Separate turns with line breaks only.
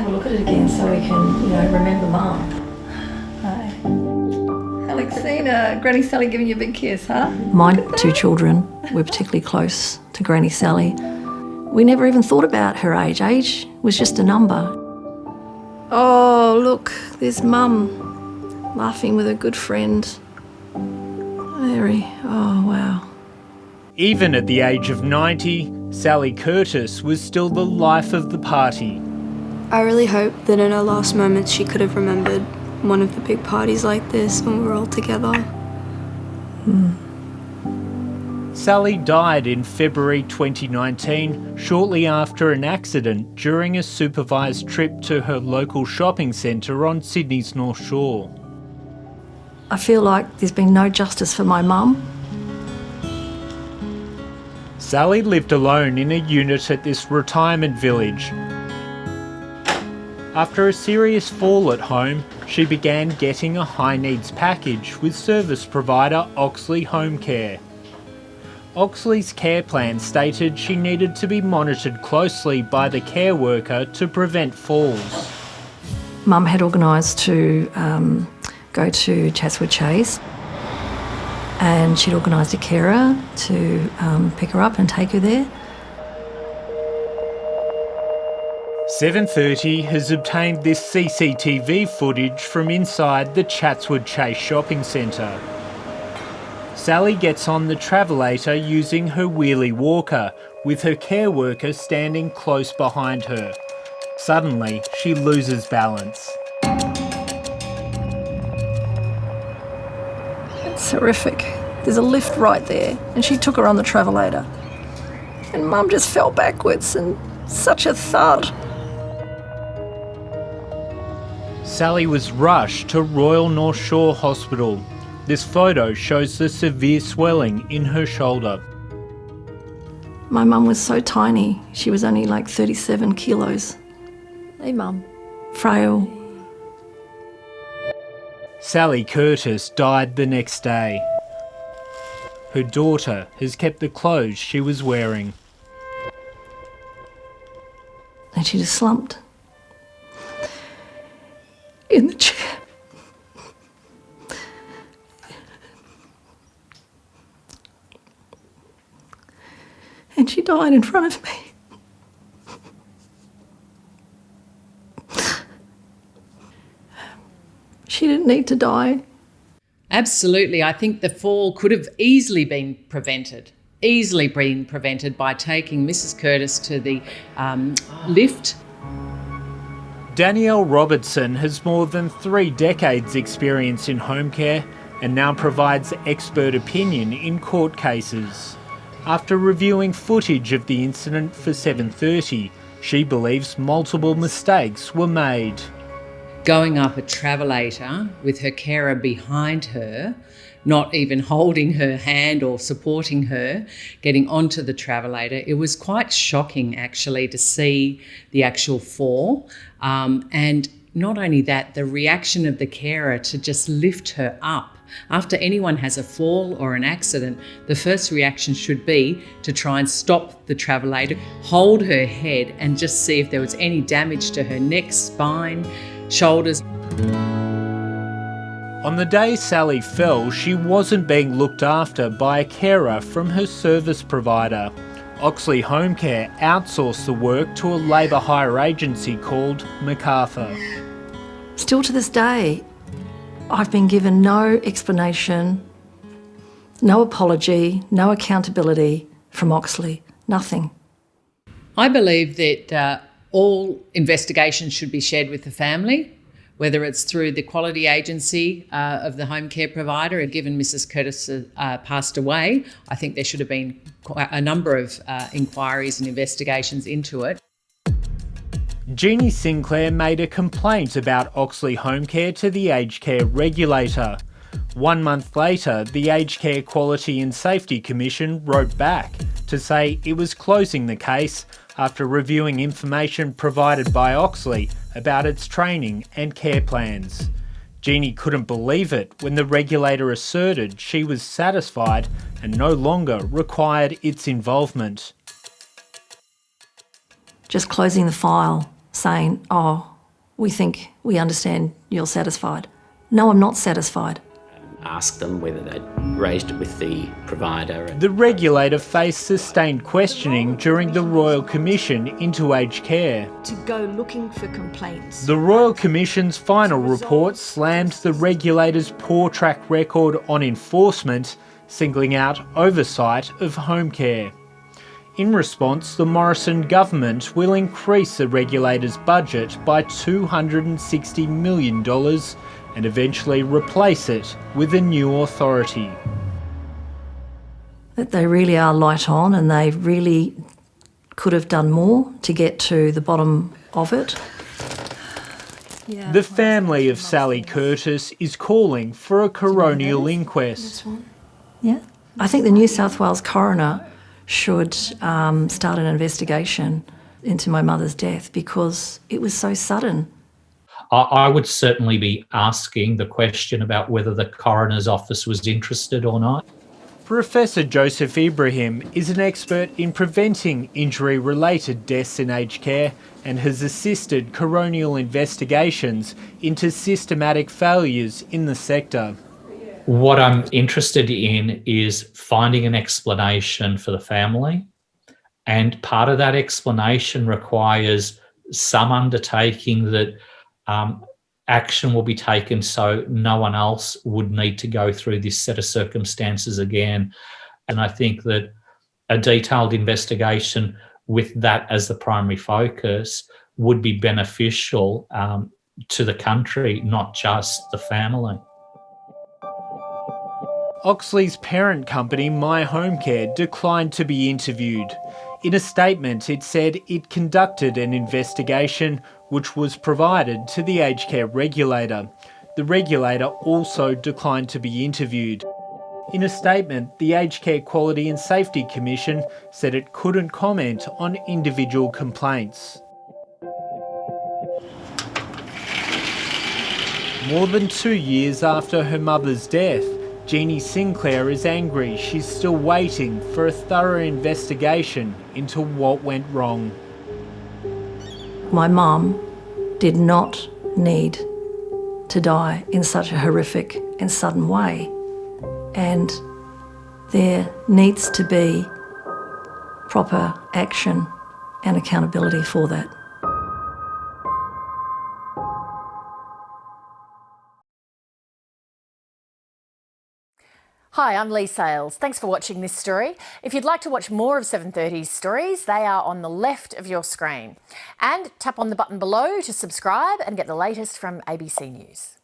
have a look at it again so we can, remember Mum. Hey. Alexina, Granny Sally giving you a big kiss, huh?
My two children were particularly close to Granny Sally. We never even thought about her age. Age was just a number. Oh, look, there's Mum laughing with a good friend. Mary, oh wow.
Even at the age of 90, Sally Curtis was still the life of the party.
I really hope that in her last moments she could have remembered one of the big parties like this when we were all together.
Sally died in February 2019, shortly after an accident during a supervised trip to her local shopping centre on Sydney's North Shore.
I feel like there's been no justice for my mum.
Sally lived alone in a unit at this retirement village. After a serious fall at home, she began getting a high-needs package with service provider Oxley Home Care. Oxley's care plan stated she needed to be monitored closely by the care worker to prevent falls.
Mum had organised to go to Chatswood Chase, and she'd organised a carer to pick her up and take her there.
7:30 has obtained this CCTV footage from inside the Chatswood Chase shopping centre. Sally gets on the Travelator using her wheelie walker, with her care worker standing close behind her. Suddenly, she loses balance.
It's horrific. There's a lift right there, and she took her on the Travelator. And Mum just fell backwards, and such a thud.
Sally was rushed to Royal North Shore Hospital. This photo shows the severe swelling in her shoulder.
My mum was so tiny. She was only like 37 kilos. Hey, Mum. Frail.
Sally Curtis died the next day. Her daughter has kept the clothes she was wearing.
And she just slumped in the chair. And she died in front of me. She didn't need to die.
Absolutely. I think the fall could have easily been prevented by taking Mrs. Curtis to the lift.
Danielle Robertson has more than 3 decades experience in home care and now provides expert opinion in court cases. After reviewing footage of the incident for 7:30, she believes multiple mistakes were made.
Going up a Travelator with her carer behind her, not even holding her hand or supporting her, getting onto the Travelator, it was quite shocking actually to see the actual fall. And not only that, the reaction of the carer to just lift her up. After anyone has a fall or an accident, the first reaction should be to try and stop the Travelator, hold her head and just see if there was any damage to her neck, spine, shoulders.
On the day Sally fell, she wasn't being looked after by a carer from her service provider. Oxley Home Care outsourced the work to a labour hire agency called MacArthur.
Still to this day, I've been given no explanation, no apology, no accountability from Oxley, nothing.
I believe that all investigations should be shared with the family, whether it's through the quality agency of the home care provider. Given Mrs. Curtis passed away, I think there should have been a number of inquiries and investigations into it.
Jeannie Sinclair made a complaint about Oxley Home Care to the Aged Care Regulator. 1 month later, the Aged Care Quality and Safety Commission wrote back to say it was closing the case after reviewing information provided by Oxley about its training and care plans. Jeannie couldn't believe it when the regulator asserted she was satisfied and no longer required its involvement.
Just closing the file, saying, oh, we think we understand, you're satisfied. No, I'm not satisfied.
Ask them whether they'd raised it with the provider.
The regulator faced sustained questioning during the Royal Commission into aged care.
To go looking for complaints.
The Royal Commission's final report slammed the regulator's poor track record on enforcement, singling out oversight of home care. In response, the Morrison government will increase the regulator's budget by $260 million and eventually replace it with a new authority.
That they really are light on, and they really could have done more to get to the bottom of it.
The family of Sally Curtis is calling for a coronial inquest.
Yeah. I think the New South Wales coroner should start an investigation into my mother's death because it was so sudden.
I would certainly be asking the question about whether the coroner's office was interested or not.
Professor Joseph Ibrahim is an expert in preventing injury-related deaths in aged care and has assisted coronial investigations into systematic failures in the sector.
What I'm interested in is finding an explanation for the family, and part of that explanation requires some undertaking that action will be taken so no one else would need to go through this set of circumstances again. And I think that a detailed investigation with that as the primary focus would be beneficial to the country, not just the family.
Oxley's parent company, My Home Care, declined to be interviewed. In a statement, it said it conducted an investigation which was provided to the aged care regulator. The regulator also declined to be interviewed. In a statement, the Aged Care Quality and Safety Commission said it couldn't comment on individual complaints. More than 2 years after her mother's death, Jeannie Sinclair is angry she's still waiting for a thorough investigation into what went wrong.
My mum did not need to die in such a horrific and sudden way, and there needs to be proper action and accountability for that.
Hi, I'm Lee Sales. Thanks for watching this story. If you'd like to watch more of 730's stories, they are on the left of your screen. And tap on the button below to subscribe and get the latest from ABC News.